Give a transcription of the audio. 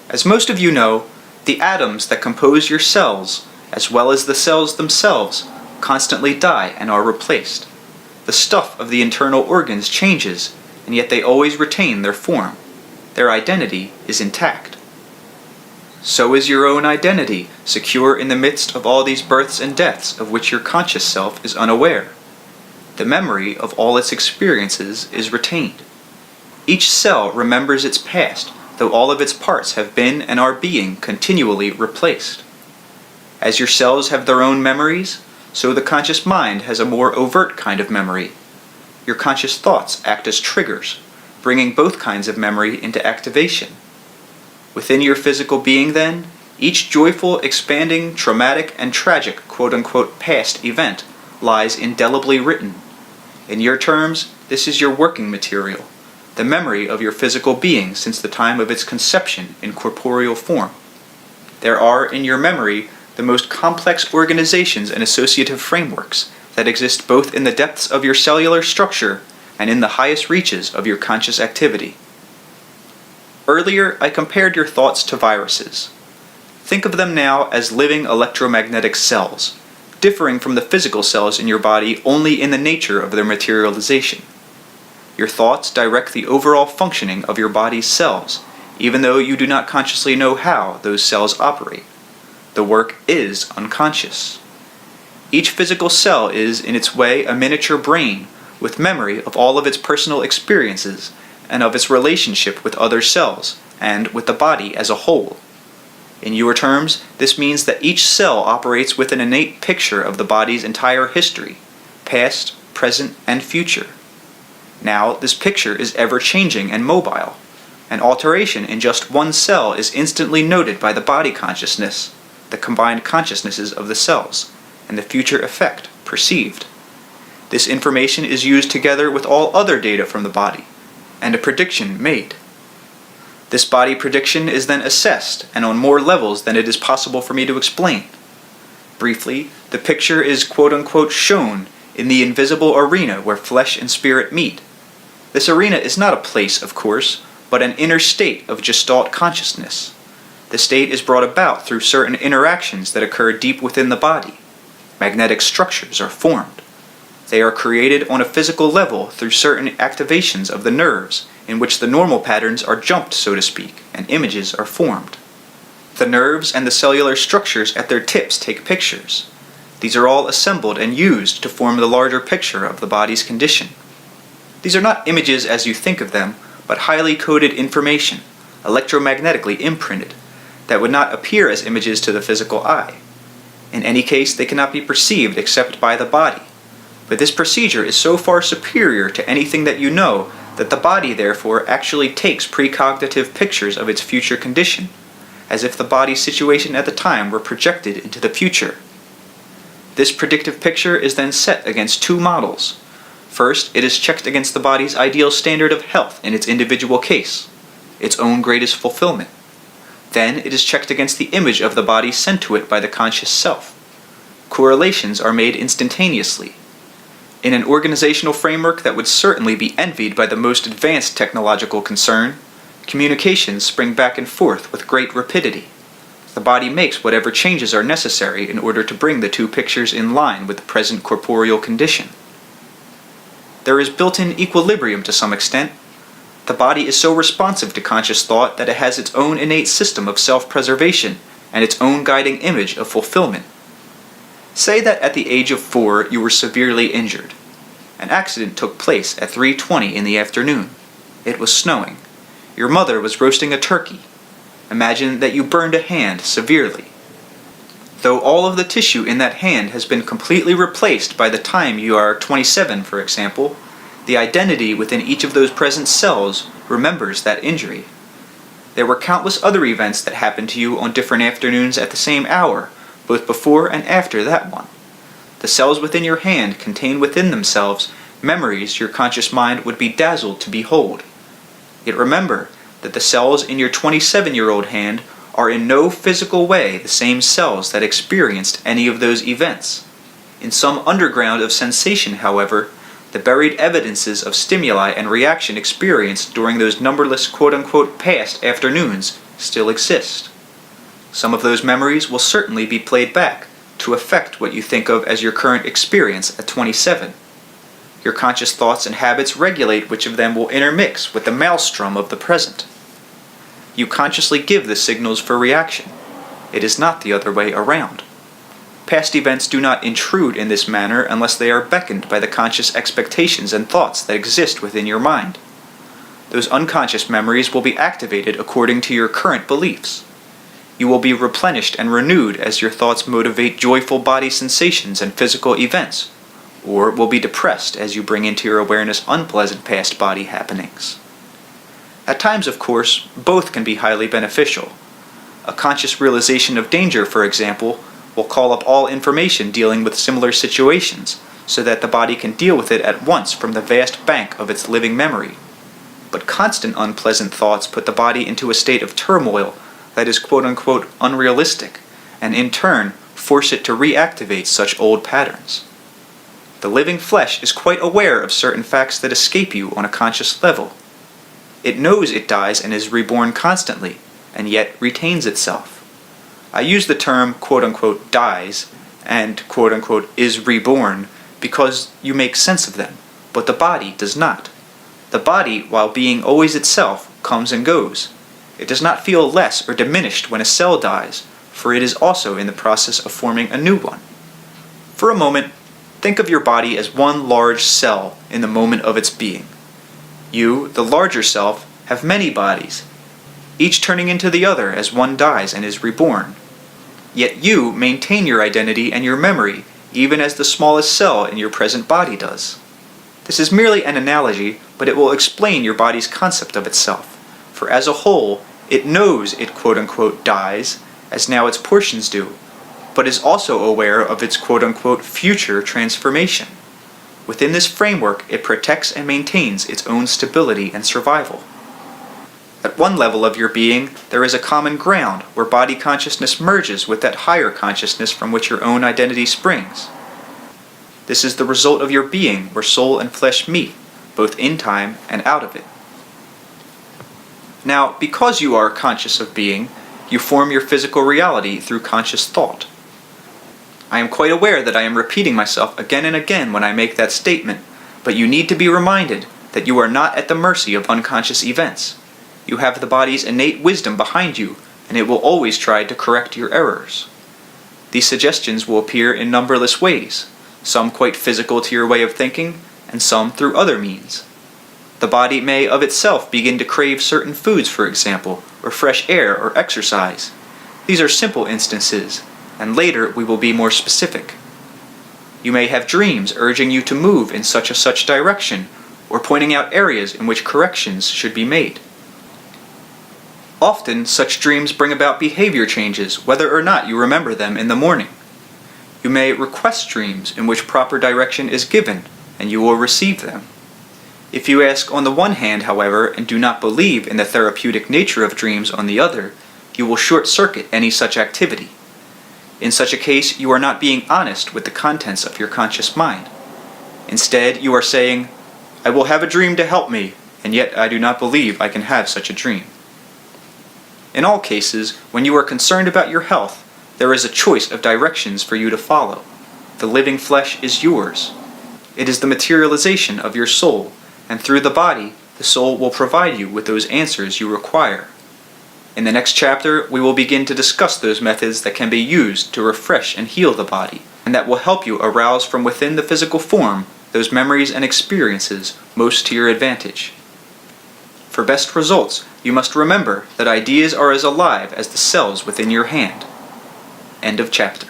As most of you know, the atoms that compose your cells, as well as the cells themselves, constantly die and are replaced. The stuff of the internal organs changes, and yet they always retain their form. Their identity is intact. So is your own identity, secure in the midst of all these births and deaths of which your conscious self is unaware. The memory of all its experiences is retained. Each cell remembers its past, though all of its parts have been and are being continually replaced. As your cells have their own memories, so the conscious mind has a more overt kind of memory. Your conscious thoughts act as triggers, bringing both kinds of memory into activation. Within your physical being, then, each joyful, expanding, traumatic, and tragic quote-unquote past event lies indelibly written. In your terms, this is your working material, the memory of your physical being since the time of its conception in corporeal form. There are, in your memory, the most complex organizations and associative frameworks that exist both in the depths of your cellular structure and in the highest reaches of your conscious activity. Earlier, I compared your thoughts to viruses. Think of them now as living electromagnetic cells, differing from the physical cells in your body only in the nature of their materialization. Your thoughts direct the overall functioning of your body's cells, even though you do not consciously know how those cells operate. The work is unconscious. Each physical cell is, in its way, a miniature brain, with memory of all of its personal experiences, and of its relationship with other cells, and with the body as a whole. In your terms, this means that each cell operates with an innate picture of the body's entire history, past, present, and future. Now, this picture is ever-changing and mobile. An alteration in just one cell is instantly noted by the body consciousness, the combined consciousnesses of the cells, and the future effect perceived. This information is used together with all other data from the body, and a prediction made. This body prediction is then assessed, and on more levels than it is possible for me to explain. Briefly, the picture is quote-unquote shown in the invisible arena where flesh and spirit meet. This arena is not a place, of course, but an inner state of Gestalt consciousness. The state is brought about through certain interactions that occur deep within the body. Magnetic structures are formed. They are created on a physical level through certain activations of the nerves, in which the normal patterns are jumped, so to speak, and images are formed. The nerves and the cellular structures at their tips take pictures. These are all assembled and used to form the larger picture of the body's condition. These are not images as you think of them, but highly coded information, electromagnetically imprinted, that would not appear as images to the physical eye. In any case, they cannot be perceived except by the body. But this procedure is so far superior to anything that you know that the body, therefore, actually takes precognitive pictures of its future condition, as if the body's situation at the time were projected into the future. This predictive picture is then set against two models. First, it is checked against the body's ideal standard of health in its individual case, its own greatest fulfillment. Then it is checked against the image of the body sent to it by the conscious self. Correlations are made instantaneously. In an organizational framework that would certainly be envied by the most advanced technological concern, communications spring back and forth with great rapidity. The body makes whatever changes are necessary in order to bring the two pictures in line with the present corporeal condition. There is built-in equilibrium to some extent. The body is so responsive to conscious thought that it has its own innate system of self-preservation and its own guiding image of fulfillment. Say that at the age of 4 you were severely injured. An accident took place at 3:20 in the afternoon. It was snowing. Your mother was roasting a turkey. Imagine that you burned a hand severely. Though all of the tissue in that hand has been completely replaced by the time you are 27, for example, the identity within each of those present cells remembers that injury. There were countless other events that happened to you on different afternoons at the same hour, both before and after that one. The cells within your hand contain within themselves memories your conscious mind would be dazzled to behold. Yet remember that the cells in your 27-year-old hand are in no physical way the same cells that experienced any of those events. In some underground of sensation, however, the buried evidences of stimuli and reaction experienced during those numberless quote-unquote past afternoons still exist. Some of those memories will certainly be played back to affect what you think of as your current experience at 27. Your conscious thoughts and habits regulate which of them will intermix with the maelstrom of the present. You consciously give the signals for reaction. It is not the other way around. Past events do not intrude in this manner unless they are beckoned by the conscious expectations and thoughts that exist within your mind. Those unconscious memories will be activated according to your current beliefs. You will be replenished and renewed as your thoughts motivate joyful body sensations and physical events, or will be depressed as you bring into your awareness unpleasant past body happenings. At times, of course, both can be highly beneficial. A conscious realization of danger, for example, will call up all information dealing with similar situations so that the body can deal with it at once from the vast bank of its living memory. But constant unpleasant thoughts put the body into a state of turmoil that is quote-unquote unrealistic, and in turn force it to reactivate such old patterns. The living flesh is quite aware of certain facts that escape you on a conscious level. It knows it dies and is reborn constantly, and yet retains itself. I use the term quote-unquote dies and quote-unquote is reborn because you make sense of them, but the body does not. The body, while being always itself, comes and goes. It does not feel less or diminished when a cell dies, for it is also in the process of forming a new one. For a moment, think of your body as one large cell in the moment of its being. You, the larger self, have many bodies, each turning into the other as one dies and is reborn. Yet you maintain your identity and your memory, even as the smallest cell in your present body does. This is merely an analogy, but it will explain your body's concept of itself, for as a whole, it knows it quote-unquote dies, as now its portions do, but is also aware of its quote-unquote future transformation. Within this framework, it protects and maintains its own stability and survival. At one level of your being, there is a common ground where body consciousness merges with that higher consciousness from which your own identity springs. This is the result of your being where soul and flesh meet, both in time and out of it. Now, because you are conscious of being, you form your physical reality through conscious thought. I am quite aware that I am repeating myself again and again when I make that statement, but you need to be reminded that you are not at the mercy of unconscious events. You have the body's innate wisdom behind you, and it will always try to correct your errors. These suggestions will appear in numberless ways, some quite physical to your way of thinking, and some through other means. The body may of itself begin to crave certain foods, for example, or fresh air or exercise. These are simple instances, and later we will be more specific. You may have dreams urging you to move in such a such direction, or pointing out areas in which corrections should be made. Often, such dreams bring about behavior changes, whether or not you remember them in the morning. You may request dreams in which proper direction is given, and you will receive them. If you ask on the one hand, however, and do not believe in the therapeutic nature of dreams on the other, you will short-circuit any such activity. In such a case, you are not being honest with the contents of your conscious mind. Instead, you are saying, "I will have a dream to help me, and yet I do not believe I can have such a dream." In all cases, when you are concerned about your health, there is a choice of directions for you to follow. The living flesh is yours. It is the materialization of your soul, and through the body, the soul will provide you with those answers you require. In the next chapter, we will begin to discuss those methods that can be used to refresh and heal the body, and that will help you arouse from within the physical form those memories and experiences most to your advantage. For best results, you must remember that ideas are as alive as the cells within your hand. End of chapter.